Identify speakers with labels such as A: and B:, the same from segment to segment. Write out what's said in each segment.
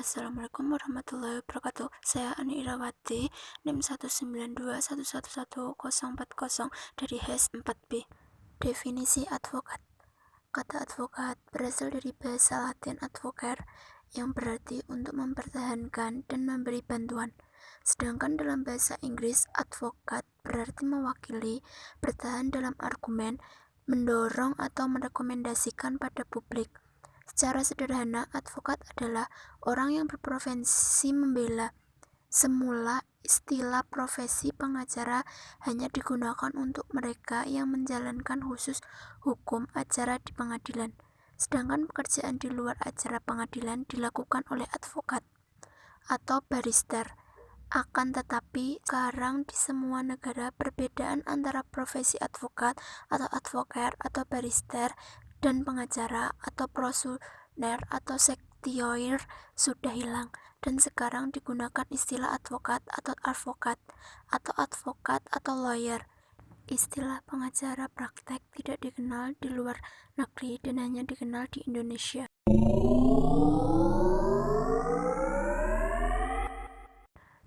A: Assalamualaikum warahmatullahi wabarakatuh. Saya Ani Irawati, NIM 19211114040 dari HES 4B. Definisi advokat. Kata advokat berasal dari bahasa Latin advocare, yang berarti untuk mempertahankan dan memberi bantuan. Sedangkan dalam bahasa Inggris, advokat berarti mewakili, bertahan dalam argumen, mendorong atau merekomendasikan pada publik. Secara sederhana, advokat adalah orang yang berprofesi membela. Semula, istilah profesi pengacara hanya digunakan untuk mereka yang menjalankan khusus hukum acara di pengadilan. Sedangkan pekerjaan di luar acara pengadilan dilakukan oleh advokat atau barrister. Akan tetapi, sekarang di semua negara perbedaan antara profesi advokat atau advocate atau barrister dan pengacara atau prosuner atau secretary sudah hilang, dan sekarang digunakan istilah advokat atau advokat atau lawyer. Istilah pengacara praktek tidak dikenal di luar negeri dan hanya dikenal di Indonesia.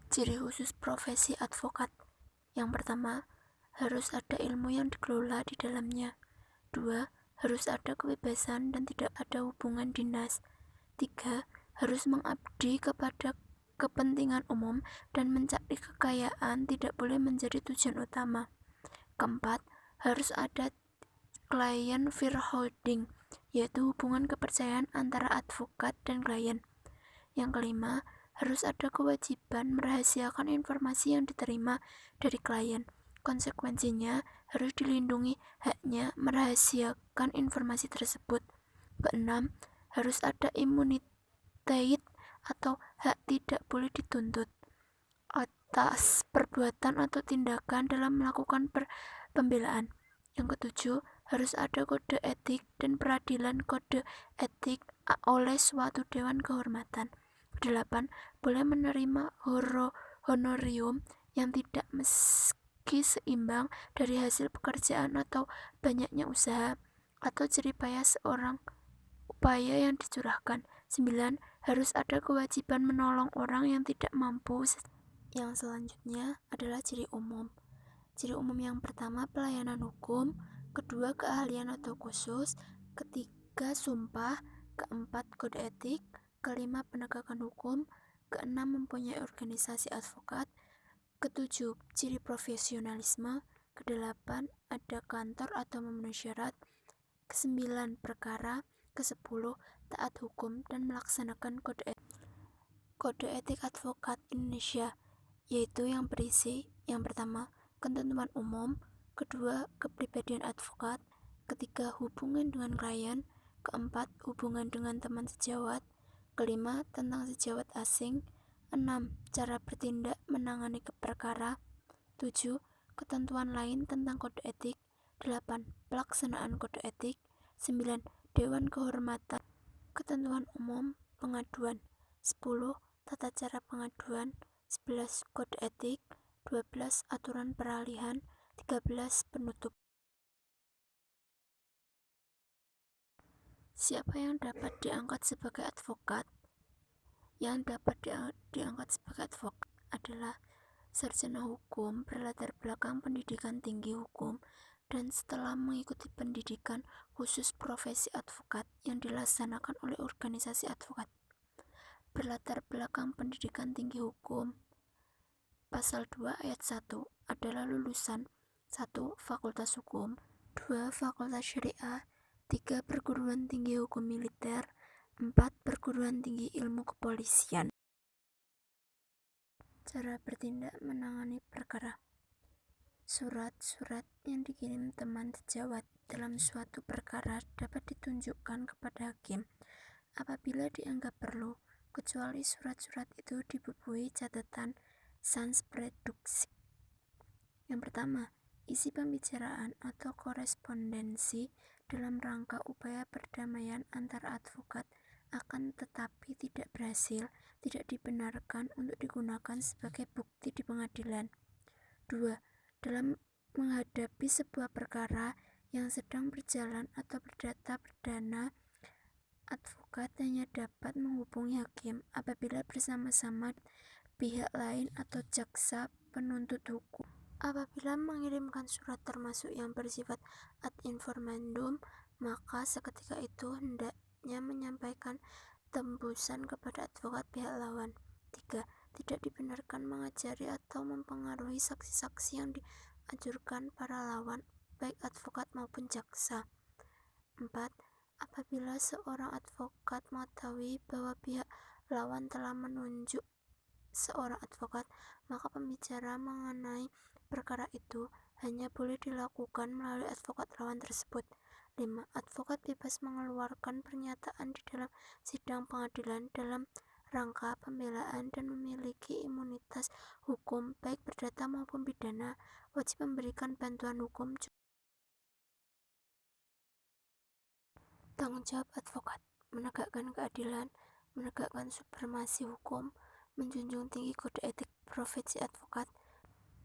A: Ciri khusus profesi advokat. Yang pertama, harus ada ilmu yang dikelola di dalamnya. 2. Harus ada kebebasan dan tidak ada hubungan dinas. 3. Harus mengabdi kepada kepentingan umum dan mencari kekayaan tidak boleh menjadi tujuan utama. 4. Harus ada client shareholding, yaitu hubungan kepercayaan antara advokat dan klien. Yang kelima, harus ada kewajiban merahasiakan informasi yang diterima dari klien. Konsekuensinya, harus dilindungi haknya merahasiakan informasi tersebut. Keenam, harus ada imunitas atau hak tidak boleh dituntut atas perbuatan atau tindakan dalam melakukan pembelaan. Yang ketujuh, harus ada kode etik dan peradilan kode etik oleh suatu dewan kehormatan. 8. Boleh menerima honorium yang tidak meski seimbang dari hasil pekerjaan atau banyaknya usaha atau jeripaya seorang upaya yang dicurahkan. 9. Harus ada kewajiban menolong orang yang tidak mampu. Yang selanjutnya adalah ciri umum. Ciri umum yang pertama, pelayanan hukum. Kedua, keahlian atau khusus. Ketiga, sumpah. Keempat, kode etik. Kelima, penegakan hukum. Keenam, mempunyai organisasi advokat. Ketujuh, ciri profesionalisme. Kedelapan, ada kantor atau memenuhi syarat. Kesembilan, perkara. Kesepuluh, taat hukum dan melaksanakan kode etik. Kode etik advokat Indonesia, yaitu yang berisi yang pertama, ketentuan umum. Kedua, kepribadian advokat. Ketiga, hubungan dengan klien. Keempat, hubungan dengan teman sejawat. Kelima, tentang sejawat asing. 6. Cara bertindak menangani perkara. 7. Ketentuan lain tentang kode etik. 8. Pelaksanaan kode etik. 9. Dewan kehormatan. Ketentuan umum pengaduan. 10. Tata cara pengaduan. 11. Kode etik. 12. Aturan peralihan. 13. Penutup. Siapa yang dapat diangkat sebagai advokat? Yang dapat diangkat sebagai advokat adalah sarjana hukum berlatar belakang pendidikan tinggi hukum dan setelah mengikuti pendidikan khusus profesi advokat yang dilaksanakan oleh organisasi advokat. Berlatar belakang pendidikan tinggi hukum. Pasal 2 ayat 1 adalah lulusan 1. Fakultas Hukum, 2. Fakultas Syariah, 3. Perguruan Tinggi Hukum Militer, 4. Perguruan Tinggi Ilmu Kepolisian. Cara bertindak menangani perkara. Surat-surat yang dikirim teman sejawat dalam suatu perkara dapat ditunjukkan kepada hakim apabila dianggap perlu, kecuali surat-surat itu dibubuhi catatan sans prédiction. Yang pertama, isi pembicaraan atau korespondensi dalam rangka upaya perdamaian antara advokat akan tetapi tidak berhasil, tidak dibenarkan untuk digunakan sebagai bukti di pengadilan. 2. Dalam menghadapi sebuah perkara yang sedang berjalan atau perdana Advokat hanya dapat menghubungi hakim apabila bersama-sama pihak lain atau jaksa penuntut hukum. Apabila mengirimkan surat termasuk yang bersifat ad informandum, maka seketika itu hendaknya menyampaikan tembusan kepada advokat pihak lawan. 3. Tidak dibenarkan mengajari atau mempengaruhi saksi-saksi yang diajukan para lawan, baik advokat maupun jaksa. 4. Apabila seorang advokat mengetahui bahwa pihak lawan telah menunjuk seorang advokat, maka pembicaraan mengenai perkara itu hanya boleh dilakukan melalui advokat lawan tersebut. 5. Advokat bebas mengeluarkan pernyataan di dalam sidang pengadilan dalam rangka pembelaan dan memiliki imunitas hukum baik perdata maupun pidana, wajib memberikan bantuan hukum. Tanggung jawab advokat: menegakkan keadilan, menegakkan supremasi hukum, menjunjung tinggi kode etik profesi advokat.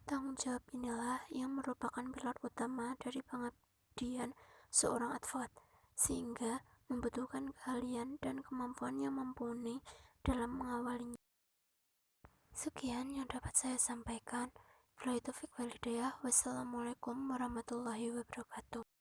A: Tanggung jawab inilah yang merupakan pilar utama dari pengabdian seorang advokat, sehingga membutuhkan keahlian dan kemampuan yang mumpuni dalam mengawalinya. Sekian yang dapat saya sampaikan. Wassalamualaikum warahmatullahi wabarakatuh.